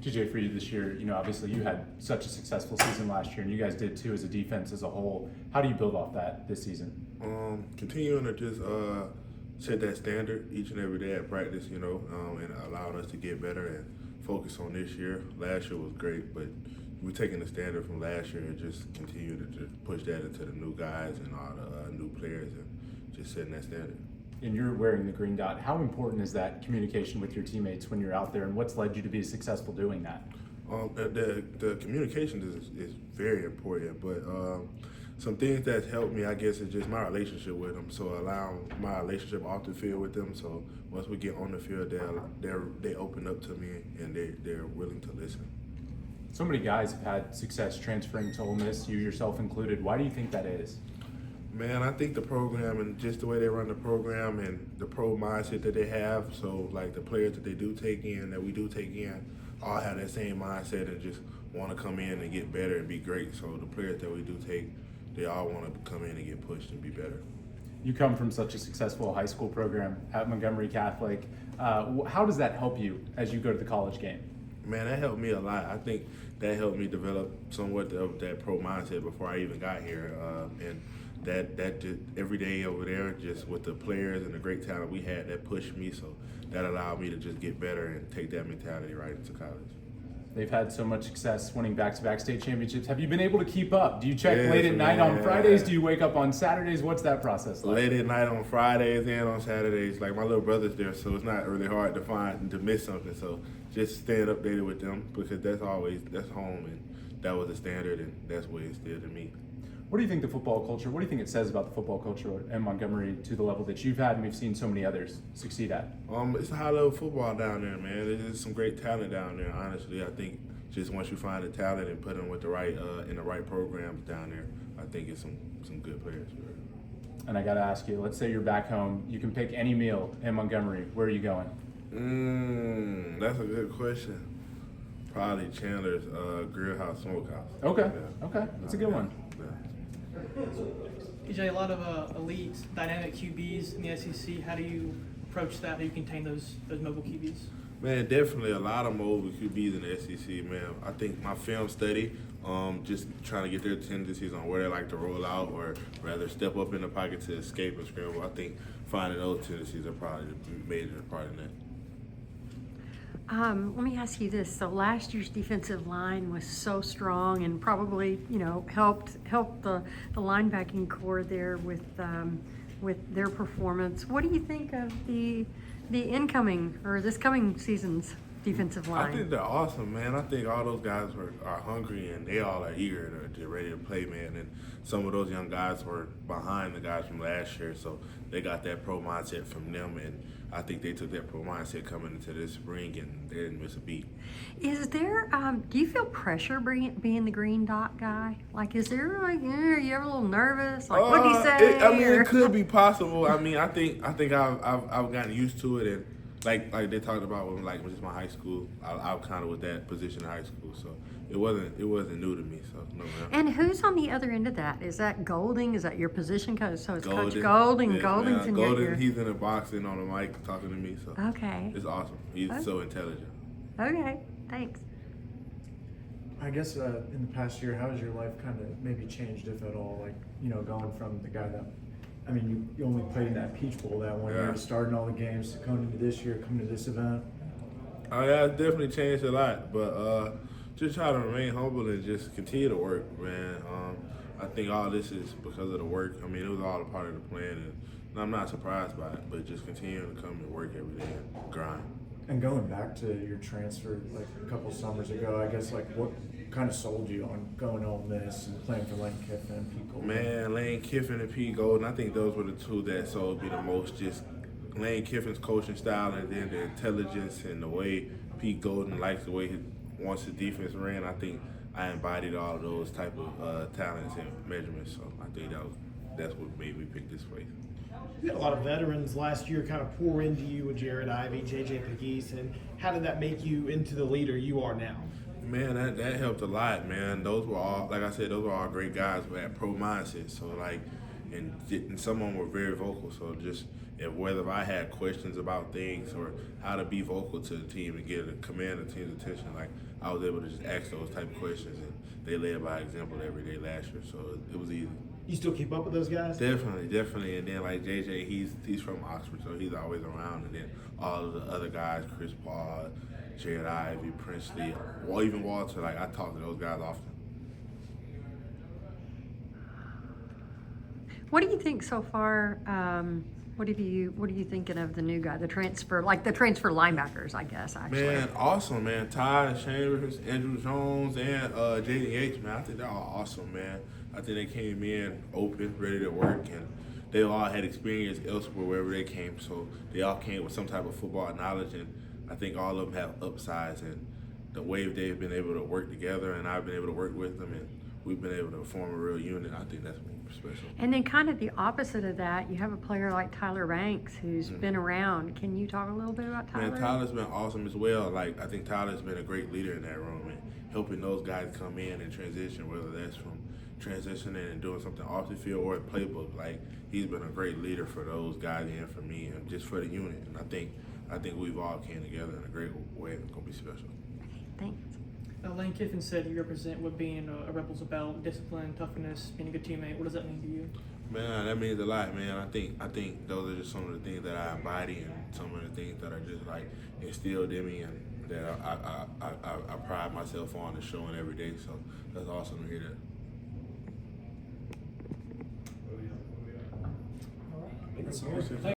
TJ, for you this year, obviously you had such a successful season last year, and you guys did too as a defense as a whole. How do you build off that this season? Continuing to just set that standard each and every day at practice, and allowing us to get better and focus on this year. Last year was great, but we're taking the standard from last year and just continue to just push that into the new guys and all the new players and just setting that standard. And you're wearing the green dot. How important is that communication with your teammates when you're out there, and what's led you to be successful doing that? The communication is very important, but some things that's helped me, I guess, is just my relationship with them. So allowing my relationship off the field with them. So once we get on the field, they open up to me and they're willing to listen. So many guys have had success transferring to Ole Miss, you yourself included. Why do you think that is? Man, I think the program and just the way they run the program and the pro mindset that they have. So, like the players that they do take in, that we do take in, all have that same mindset and just want to come in and get better and be great. So the players that we do take, they all want to come in and get pushed and be better. You come from such a successful high school program at Montgomery Catholic. How does that help you as you go to the college game? Man, that helped me a lot. I think that helped me develop somewhat of that pro mindset before I even got here. And that just every day over there, just with the players and the great talent we had, that pushed me. So that allowed me to just get better and take that mentality right into college. They've had so much success winning back-to-back state championships. Have you been able to keep up? Do you check late at night on Fridays? Do you wake up on Saturdays? What's that process like? Late at night on Fridays and on Saturdays. Like my little brother's there, so it's not really hard to find and to miss something. So just staying updated with them because that's home and that was the standard and that's what it instilled in me. What do you think the football culture, what do you think it says about the football culture in Montgomery to the level that you've had and we've seen so many others succeed at? It's a high-level football down there, man. There's some great talent down there, honestly. I think just once you find the talent and put them with the right in the right programs down there, I think it's some good players. And I got to ask you, let's say you're back home. You can pick any meal in Montgomery. Where are you going? That's a good question. Probably Chandler's Grill House Smokehouse. Okay, yeah. Okay, that's a good one. Yeah. TJ, a lot of elite, dynamic QBs in the SEC. How do you approach that? How do you contain those mobile QBs? Man, definitely a lot of mobile QBs in the SEC, man. I think my film study, just trying to get their tendencies on where they like to roll out or rather step up in the pocket to escape and scramble. I think finding those tendencies are probably the major part in that. Let me ask you this. So last year's defensive line was so strong and probably, helped the linebacking core there with their performance. What do you think of the incoming or this coming season's defensive line? I think they're awesome, man. I think all those guys are hungry and they all are eager to ready to play, man. And some of those young guys were behind the guys from last year, so they got that pro mindset from them. And I think they took that pro mindset coming into this spring and they didn't miss a beat. Is there, do you feel pressure being the green dot guy? Like, is there are you ever a little nervous? Like, what do you say? It could be possible. I think I've gotten used to it and like they talked about when just my high school, I kind of was that position in high school, so it wasn't new to me. So no. And who's on the other end of that? Is that Golding? Is that your position coach? So it's Golden. Coach Golding. Yeah, Golding's in Golden, your. he's in the box and on the mic talking to me. So Okay. it's awesome. He's so intelligent. Okay. Thanks. I guess in the past year, how has your life kind of maybe changed, if at all? Like, going from the guy that, you only played in that Peach Bowl that one year, to starting all the games, to coming into this year, coming to this event. Yeah, it's definitely changed a lot, but just try to remain humble and just continue to work, man. I think all this is because of the work. It was all a part of the plan, and I'm not surprised by it, but just continuing to come and work every day and grind. And going back to your transfer like a couple summers ago, I guess what kind of sold you on going to Ole Miss and playing for Lane Kiffin and Pete Golden? Man, Lane Kiffin and Pete Golden, I think those were the two that sold me the most. Just Lane Kiffin's coaching style and then the intelligence and the way Pete Golden likes the way he wants the defense ran. I think I embodied all of those type of talents and measurements. So I think that's what made me pick this place. You had a lot of veterans last year kind of pour into you with Jared Ivey, JJ Pegues, and how did that make you into the leader you are now? Man, that helped a lot, man. Those were all, like I said, those were all great guys who had pro mindset. So, and some of them were very vocal. So just whether I had questions about things or how to be vocal to the team and get a command the team's attention, like I was able to just ask those type of questions, and they led by example every day last year. So it was easy. You still keep up with those guys? Definitely. And then like JJ, he's from Oxford, so he's always around. And then all of the other guys, Chris Paul, Jared Ivey, Princely, or even Walter, like I talk to those guys often. What do you think so far? What are you thinking of the new guy, the transfer linebackers, I guess, actually? Man, awesome, man. Ty Chambers, Andrew Jones, and Jaden Yates, man. I think they're all awesome, man. I think they came in open, ready to work, and they all had experience elsewhere wherever they came. So they all came with some type of football knowledge, and I think all of them have upsides. And the way they've been able to work together, and I've been able to work with them, and we've been able to form a real unit. I think that's special. And then kind of the opposite of that, you have a player like Tyler Banks who's been around. Can you talk a little bit about Tyler? Man, Tyler's been awesome as well. Like I think Tyler's been a great leader in that room and helping those guys come in and transition, whether that's from transitioning and doing something off the field or a playbook. Like he's been a great leader for those guys and for me and just for the unit. And I think we've all came together in a great way. It's gonna be special. Okay, thanks. Lane Kiffin said you represent what being a Rebel's about: discipline, toughness, being a good teammate. What does that mean to you? Man, that means a lot, man. I think those are just some of the things that I embody and some of the things that are just like instilled in me and that I pride myself on and showing every day. So that's awesome to hear that.